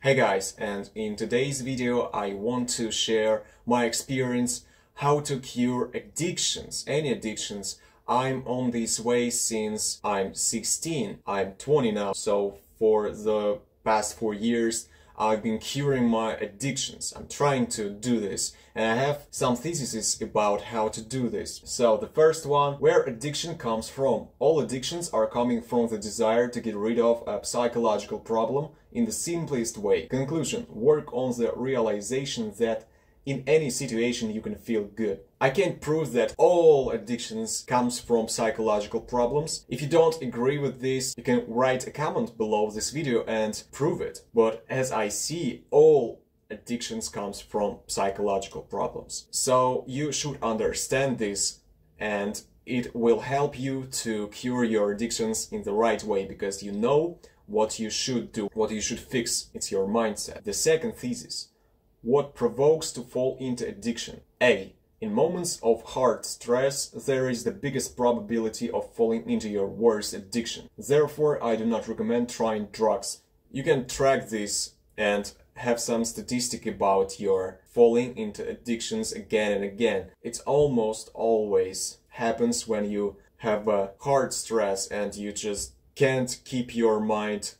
Hey guys, and in today's video I want to share my experience how to cure addictions, any addictions. I'm on this way since I'm 16, I'm 20 now, so for the past 4 years I've been curing my addictions. I'm trying to do this, and I have some theses about how to do this. So the first one, where addiction comes from. All addictions are coming from the desire to get rid of a psychological problem in the simplest way. Conclusion, work on the realization that in any situation you can feel good. I can't prove that all addictions comes from psychological problems. If you don't agree with this, you can write a comment below this video and prove it. But as I see, all addictions comes from psychological problems. So you should understand this, and it will help you to cure your addictions in the right way, because you know what you should do, what you should fix. It's your mindset. The second thesis. What provokes to fall into addiction? A. In moments of hard stress, there is the biggest probability of falling into your worst addiction. Therefore, I do not recommend trying drugs. You can track this and have some statistic about your falling into addictions again and again. It almost always happens when you have a hard stress and you just can't keep your mind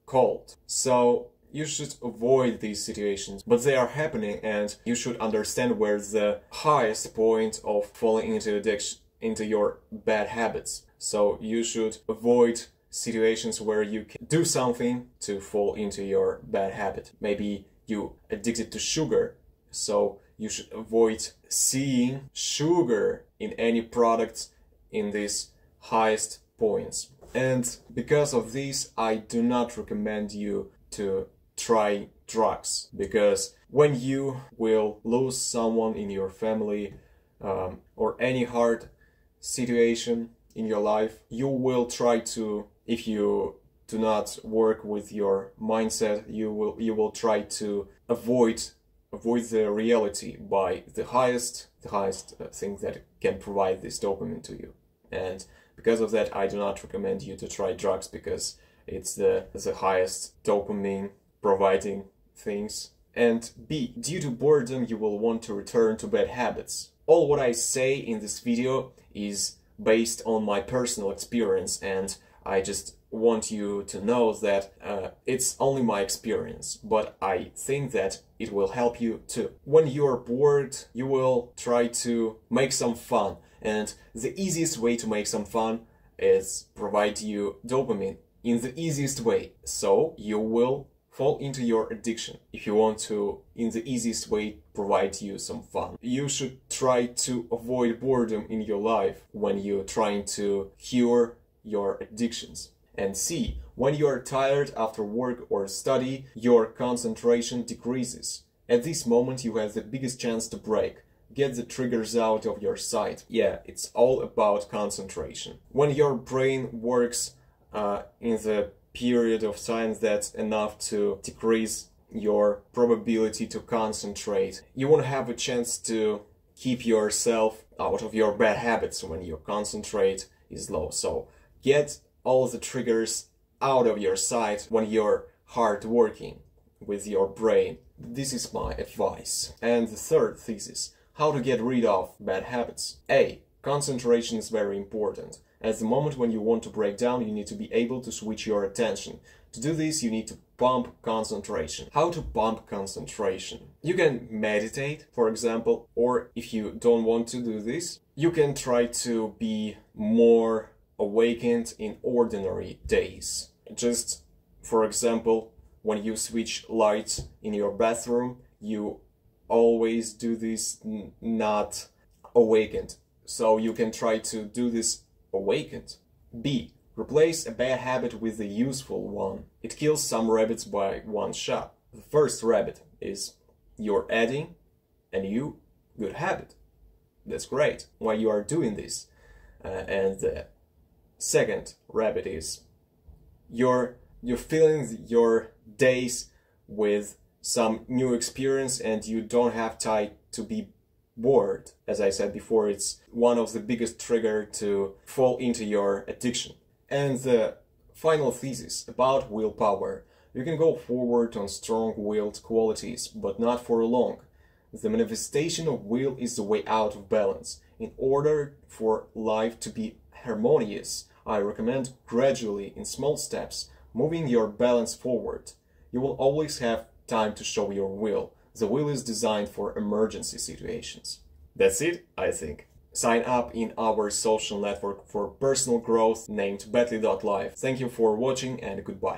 cold. So you should avoid these situations, but they are happening, and you should understand where the highest point of falling into addiction, into your bad habits. So you should avoid situations where you can do something to fall into your bad habit. Maybe you addicted to sugar, so you should avoid seeing sugar in any products in these highest points. And because of this, I do not recommend you to try drugs, because when you will lose someone in your family or any hard situation in your life, you will try to, if you do not work with your mindset, you will try to avoid the reality by the highest thing that can provide this dopamine to you. And because of that, I do not recommend you to try drugs, because it's the highest dopamine providing things. And B, due to boredom, you will want to return to bad habits. All what I say in this video is based on my personal experience, and I just want you to know that it's only my experience, but I think that it will help you too. When you're bored, you will try to make some fun, and the easiest way to make some fun is provide you dopamine in the easiest way. So you will fall into your addiction if you want to, in the easiest way, provide you some fun. You should try to avoid boredom in your life when you're trying to cure your addictions. And C, when you are tired after work or study, your concentration decreases. At this moment, you have the biggest chance to break. Get the triggers out of your sight. Yeah, it's all about concentration. When your brain works in the period of time that's enough to decrease your probability to concentrate, you won't have a chance to keep yourself out of your bad habits when your concentrate is low. So get all the triggers out of your sight when you're hard working with your brain. This is my advice. And the third thesis, how to get rid of bad habits. A, concentration is very important. At the moment when you want to break down, you need to be able to switch your attention. To do this, you need to pump concentration. How to pump concentration? You can meditate, for example, or if you don't want to do this, you can try to be more awakened in ordinary days. Just, for example, when you switch lights in your bathroom, you always do this not awakened. So you can try to do this awakened. B, replace a bad habit with a useful one. It kills some rabbits by one shot. The first rabbit is you're adding a new good habit. That's great while you are doing this. And the second rabbit is you're filling your days with some new experience, and you don't have time to be bored. As I said before, it's one of the biggest trigger to fall into your addiction. And the final thesis about willpower. You can go forward on strong-willed qualities, but not for long. The manifestation of will is the way out of balance. In order for life to be harmonious, I recommend gradually, in small steps, moving your balance forward. You will always have time to show your will. The will is designed for emergency situations. That's it, I think. Sign up in our social network for personal growth named Betly.live. Thank you for watching and goodbye.